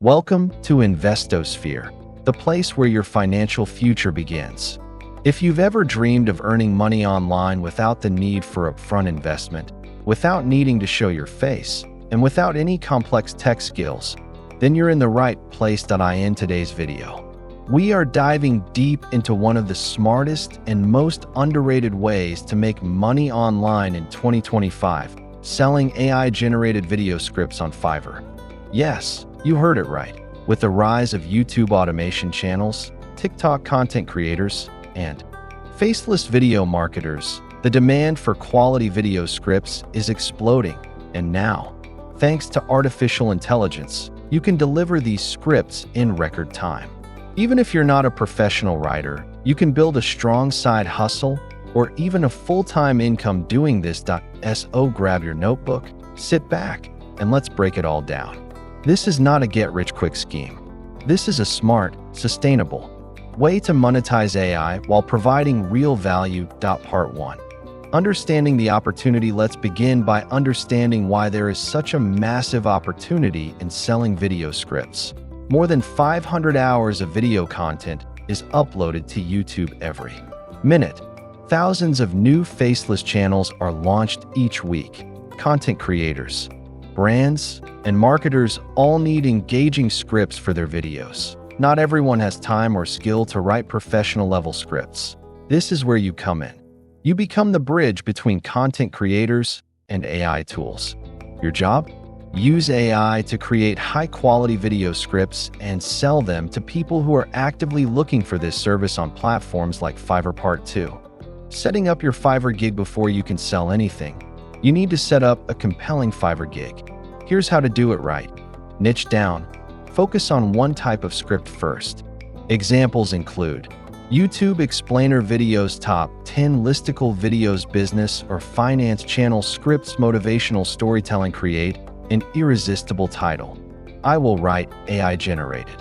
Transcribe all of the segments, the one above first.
Welcome to InvestoSphere, the place where your financial future begins. If you've ever dreamed of earning money online without the need for upfront investment, without needing to show your face, and without any complex tech skills, then you're in the right place. In today's video, we are diving deep into one of the smartest and most underrated ways to make money online in 2025, selling AI-generated video scripts on Fiverr. Yes, you heard it right. With the rise of YouTube automation channels, TikTok content creators, and faceless video marketers, the demand for quality video scripts is exploding. And now, thanks to artificial intelligence, you can deliver these scripts in record time. Even if you're not a professional writer, you can build a strong side hustle or even a full-time income doing this. So grab your notebook, sit back, and let's break it all down. This is not a get-rich-quick scheme. This is a smart, sustainable way to monetize AI while providing real value. Part 1. Understanding the opportunity. Let's begin by understanding why there is such a massive opportunity in selling video scripts. More than 500 hours of video content is uploaded to YouTube every minute. Thousands of new faceless channels are launched each week. Content creators, brands, and marketers all need engaging scripts for their videos. Not everyone has time or skill to write professional-level scripts. This is where you come in. You become the bridge between content creators and AI tools. Your job? Use AI to create high-quality video scripts and sell them to people who are actively looking for this service on platforms like Fiverr. Part 2. Setting up your Fiverr gig. Before you can sell anything, you need to set up a compelling Fiverr gig. Here's how to do it right. Niche down. Focus on one type of script first. Examples include YouTube explainer videos, top 10 listicle videos, business or finance channel scripts, motivational storytelling. Create an irresistible title. I will write AI-generated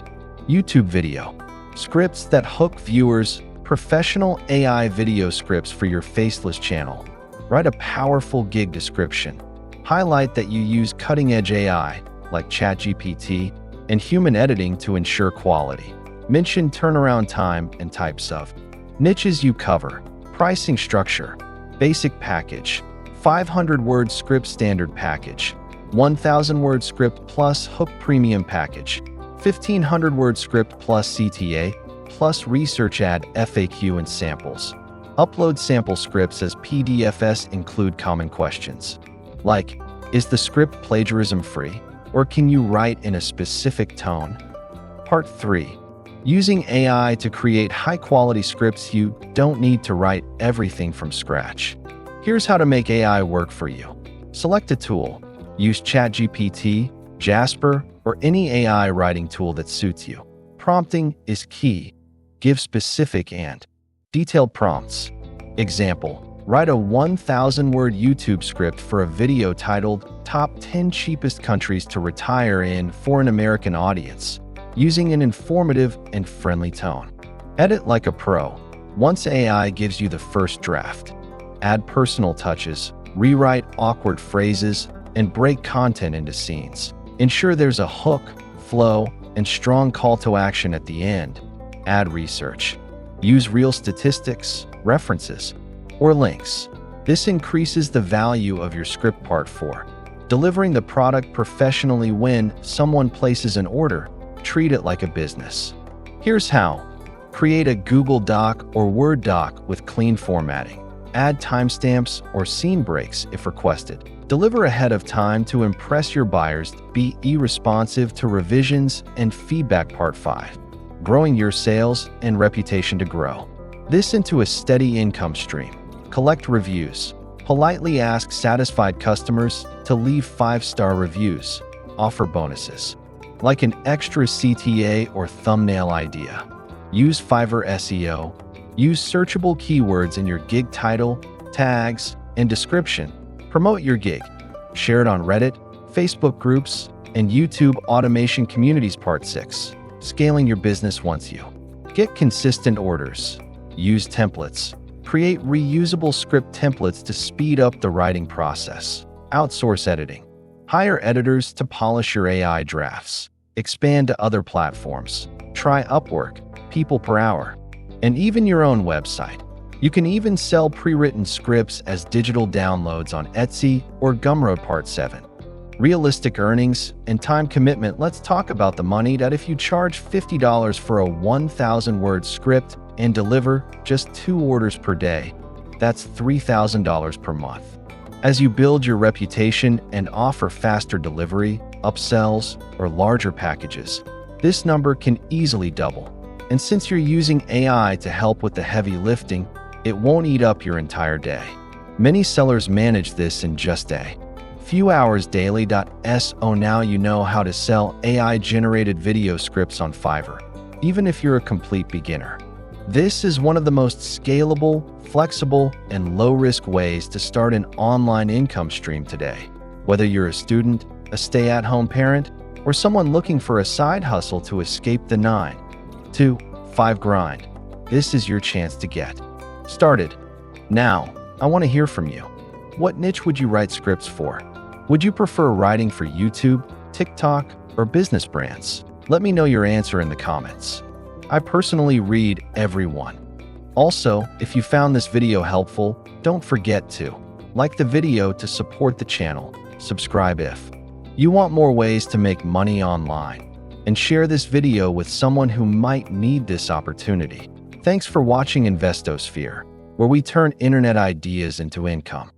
YouTube video scripts that hook viewers. Professional AI video scripts for your faceless channel. Write a powerful gig description. Highlight that you use cutting-edge AI like ChatGPT and human editing to ensure quality. Mention turnaround time and types of niches you cover. Pricing structure. Basic package. 500-word script standard package. 1,000-word script plus hook premium package. 1,500-word script plus CTA plus research ad FAQ and samples. Upload sample scripts as PDFs. Include common questions like, is the script plagiarism free, or can you write in a specific tone? Part 3. Using AI to create high-quality scripts. You don't need to write everything from scratch. Here's how to make AI work for you. Select a tool. Use ChatGPT, Jasper, or any AI writing tool that suits you. Prompting is key. Give specific and detailed prompts. Example, write a 1,000-word YouTube script for a video titled Top 10 Cheapest Countries to Retire in for an American Audience, using an informative and friendly tone. Edit like a pro. Once AI gives you the first draft, add personal touches, rewrite awkward phrases, and break content into scenes. Ensure there's a hook, flow, and strong call to action at the end. Add research. Use real statistics, references, or links. This increases the value of your script. Part 4. Delivering the product professionally. When someone places an order, treat it like a business. Here's how. Create a Google Doc or Word doc with clean formatting. Add timestamps or scene breaks if requested. Deliver ahead of time to impress your buyers. Be responsive to revisions and feedback. Part 5. Growing your sales and reputation. To grow this into a steady income stream, collect reviews. Politely ask satisfied customers to leave 5-star reviews. Offer bonuses, like an extra CTA or thumbnail idea. Use Fiverr SEO. Use searchable keywords in your gig title, tags, and description. Promote your gig. Share it on Reddit, Facebook groups, and YouTube automation communities. Part 6. Scaling your business. Once you get consistent orders, use templates. Create reusable script templates to speed up the writing process. Outsource editing. Hire editors to polish your AI drafts. Expand to other platforms. Try Upwork, People Per Hour, and even your own website. You can even sell pre-written scripts as digital downloads on Etsy or Gumroad. Part 7. Realistic earnings and time commitment. Let's talk about the money that if you charge $50 for a 1,000-word script and deliver just 2 orders per day, that's $3,000 per month. As you build your reputation and offer faster delivery, upsells, or larger packages, this number can easily double. And since you're using AI to help with the heavy lifting, it won't eat up your entire day. Many sellers manage this in just a few hours daily. So now you know how to sell AI-generated video scripts on Fiverr, even if you're a complete beginner. This is one of the most scalable, flexible, and low-risk ways to start an online income stream today. Whether you're a student, a stay-at-home parent, or someone looking for a side hustle to escape the 9-to-5 grind, this is your chance to get started. Now, I want to hear from you. What niche would you write scripts for? Would you prefer writing for YouTube, TikTok, or business brands? Let me know your answer in the comments. I personally read every one. Also, if you found this video helpful, don't forget to like the video to support the channel, subscribe if you want more ways to make money online, and share this video with someone who might need this opportunity. Thanks for watching InvestoSphere, where we turn internet ideas into income.